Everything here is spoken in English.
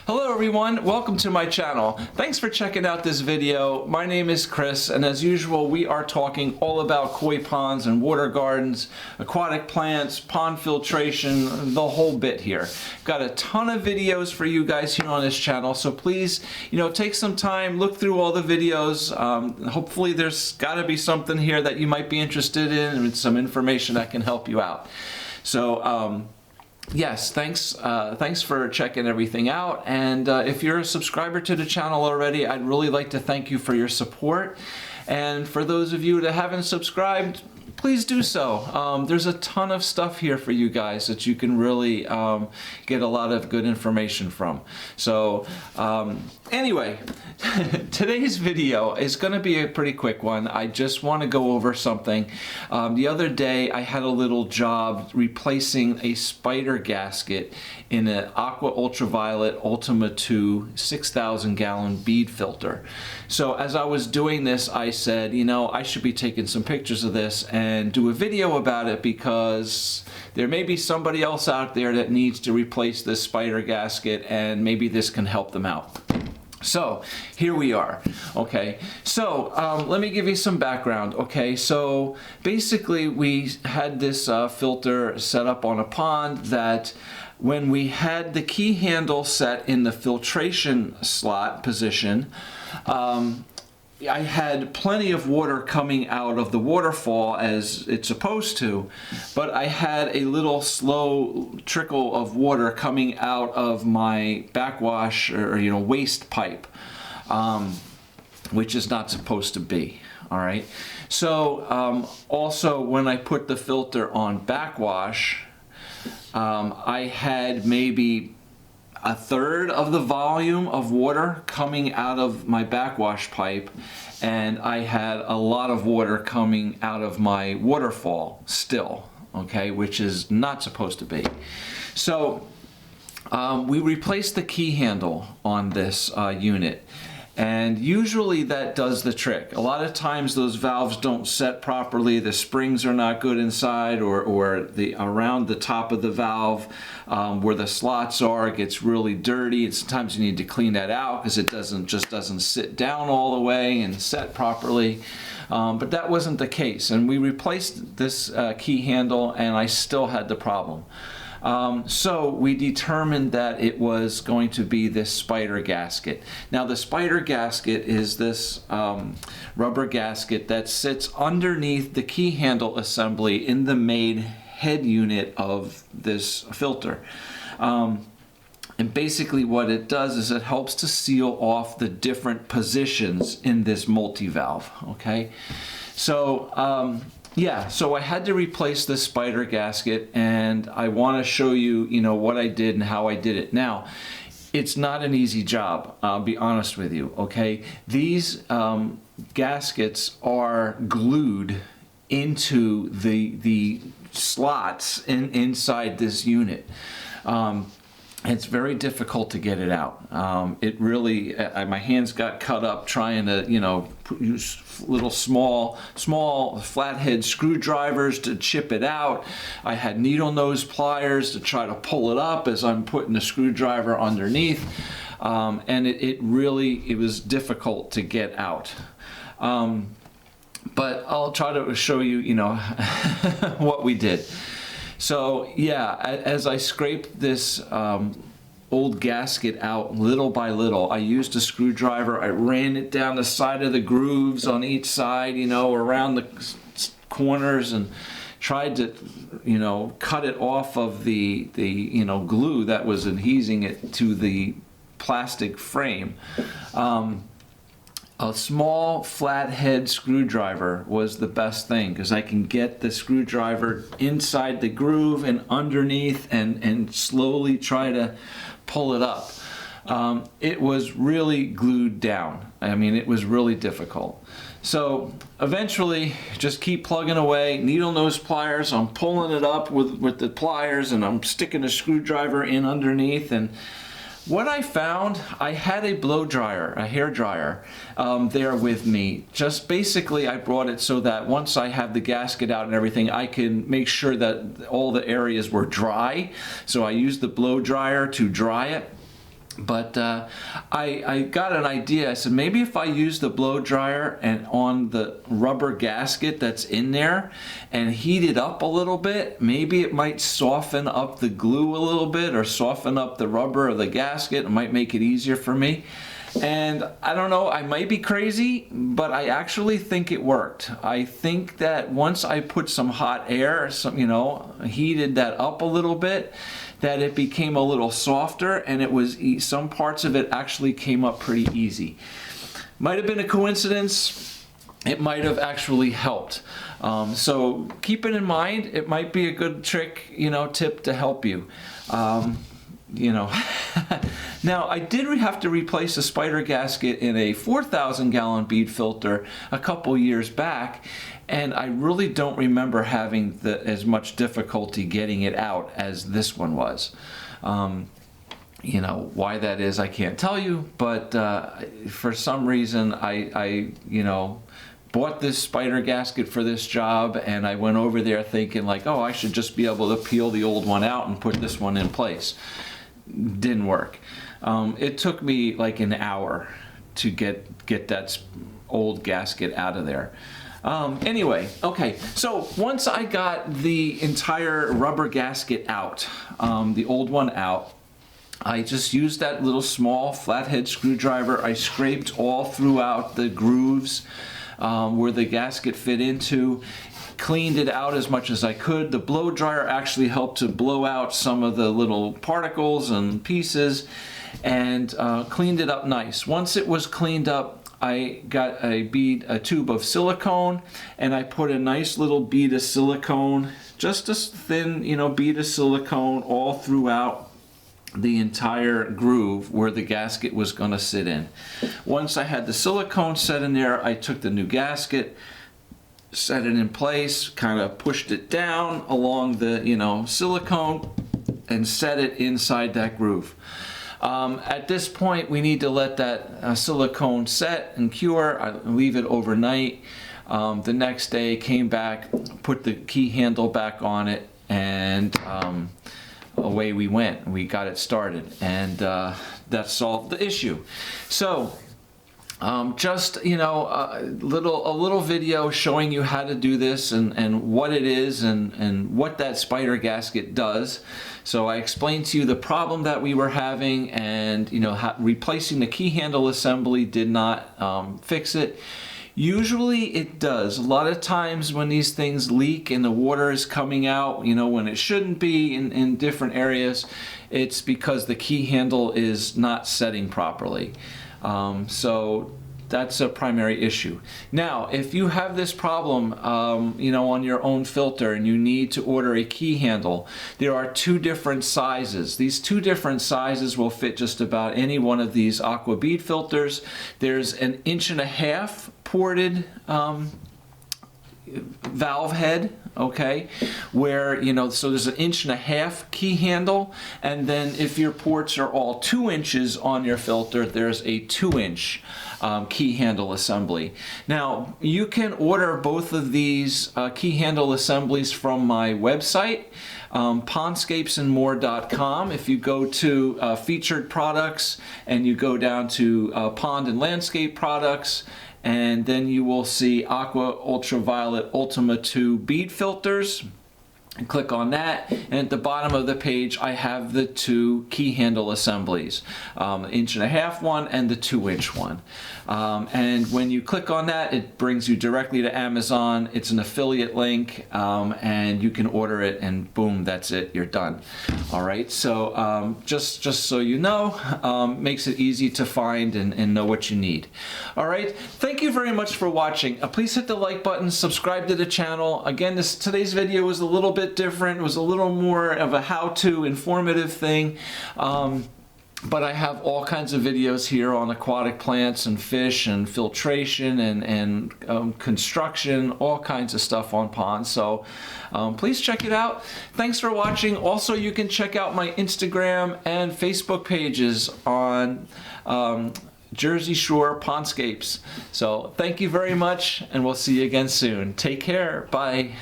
Hello everyone, welcome to my channel. Thanks for checking out this video. My name is Chris, and as usual we are talking all about koi ponds and water gardens, aquatic plants, pond filtration, the whole bit here. Got a ton of videos for you guys here on this channel, so please, take some time, look through all the videos. Hopefully there's got to be something here that you might be interested in and some information that can help you out. So yes, thanks for checking everything out, and if you're a subscriber to the channel already, I'd really like to thank you for your support. And for those of you that haven't subscribed, please do so. There's a ton of stuff here for you guys that you can really get a lot of good information from. So anyway, today's video is going to be a pretty quick one. I just want to go over something. The other day I had a little job replacing a spider gasket in an Aqua Ultraviolet Ultima 2 6,000 gallon bead filter. So as I was doing this, I said, I should be taking some pictures of this and do a video about it, because there may be somebody else out there that needs to replace this spider gasket, and maybe this can help them out. So here we are. Okay, so let me give you some background. Okay, so basically we had this filter set up on a pond that when we had the key handle set in the filtration slot position, I had plenty of water coming out of the waterfall as it's supposed to, but I had a little slow trickle of water coming out of my backwash or waste pipe, which is not supposed to be. All right. So also when I put the filter on backwash, I had maybe a third of the volume of water coming out of my backwash pipe, and I had a lot of water coming out of my waterfall still, okay, which is not supposed to be. So we replaced the key handle on this unit, and usually that does the trick. A lot of times those valves don't set properly, the springs are not good inside, or the around the top of the valve where the slots are, it gets really dirty, and sometimes you need to clean that out because it just doesn't sit down all the way and set properly. But that wasn't the case, and we replaced this key handle, and I still had the problem. So we determined that it was going to be this spider gasket. Now the spider gasket is this rubber gasket that sits underneath the key handle assembly in the main head unit of this filter. And basically what it does is it helps to seal off the different positions in this multi-valve, okay? So yeah, so I had to replace this spider gasket, and I want to show you, what I did and how I did it. Now, it's not an easy job, I'll be honest with you, okay? These gaskets are glued into the slots inside this unit. It's very difficult to get it out. It really, my hands got cut up trying to, use little small flathead screwdrivers to chip it out. I had needle nose pliers to try to pull it up as I'm putting the screwdriver underneath. And it was difficult to get out. But I'll try to show you, what we did. So yeah, as I scraped this old gasket out little by little, I used a screwdriver. I ran it down the side of the grooves on each side, around the corners, and tried to, cut it off of the glue that was adhesing it to the plastic frame. A small flathead screwdriver was the best thing, because I can get the screwdriver inside the groove and underneath and slowly try to pull it up. It was really glued down. I mean, it was really difficult. So eventually, just keep plugging away, needle nose pliers, I'm pulling it up with the pliers, and I'm sticking a screwdriver in underneath. And what I found, I had a blow dryer, a hair dryer, there with me. Just basically, I brought it so that once I have the gasket out and everything, I can make sure that all the areas were dry. So I used the blow dryer to dry it. But I got an idea. I said, maybe if I use the blow dryer and on the rubber gasket that's in there and heat it up a little bit, maybe it might soften up the glue a little bit or soften up the rubber of the gasket. It might make it easier for me. And I don't know, I might be crazy, but I actually think it worked. I think that once I put some hot air, heated that up a little bit, that it became a little softer, and some parts of it actually came up pretty easy. Might have been a coincidence. It might have actually helped. So keep it in mind. It might be a good trick, tip to help you. Now, I did have to replace a spider gasket in a 4,000-gallon bead filter a couple years back, and I really don't remember having as much difficulty getting it out as this one was. Why that is, I can't tell you, but for some reason, I bought this spider gasket for this job, and I went over there thinking like, oh, I should just be able to peel the old one out and put this one in place. Didn't work. It took me like an hour to get that old gasket out of there. Anyway, okay, so once I got the entire rubber gasket out, the old one out, I just used that little small flathead screwdriver. I scraped all throughout the grooves where the gasket fit into, cleaned it out as much as I could. The blow dryer actually helped to blow out some of the little particles and pieces, and cleaned it up nice. Once it was cleaned up, I got a tube of silicone, and I put a nice little bead of silicone, just a thin, bead of silicone all throughout the entire groove where the gasket was going to sit in. Once I had the silicone set in there, I took the new gasket, set it in place, kind of pushed it down along the silicone, and set it inside that groove. At this point, we need to let that silicone set and cure. I leave it overnight. The next day, came back, put the key handle back on it, and away we went. We got it started, and that solved the issue. So just a little video showing you how to do this and what it is and what that spider gasket does. So I explained to you the problem that we were having, and replacing the key handle assembly did not fix it. Usually it does. A lot of times when these things leak and the water is coming out, when it shouldn't be in different areas, it's because the key handle is not setting properly. So that's a primary issue. Now, if you have this problem, on your own filter and you need to order a key handle, there are two different sizes. These two different sizes will fit just about any one of these Aqua bead filters. There's an 1.5-inch ported valve head, okay, where so there's an 1.5 inch key handle, and then if your ports are all 2 inches on your filter, there's a 2-inch key handle assembly. Now you can order both of these key handle assemblies from my website, pondscapesandmore.com. If you go to featured products and you go down to pond and landscape products, and then you will see Aqua Ultraviolet Ultima 2 bead filters. And click on that, and at the bottom of the page I have the two key handle assemblies, the 1.5 inch one and the 2-inch one. And when you click on that, it brings you directly to Amazon. It's an affiliate link, and you can order it, and boom, that's it, you're done. All right, so just so you know, makes it easy to find and know what you need. All right, thank you very much for watching. Please hit the like button, subscribe to the channel. Again, today's video was a little bit different. It was a little more of a how-to informative thing, but I have all kinds of videos here on aquatic plants and fish and filtration and construction, all kinds of stuff on ponds, so please check it out. Thanks for watching. Also, you can check out my Instagram and Facebook pages on Jersey Shore Pondscapes. So thank you very much, and we'll see you again soon. Take care. Bye.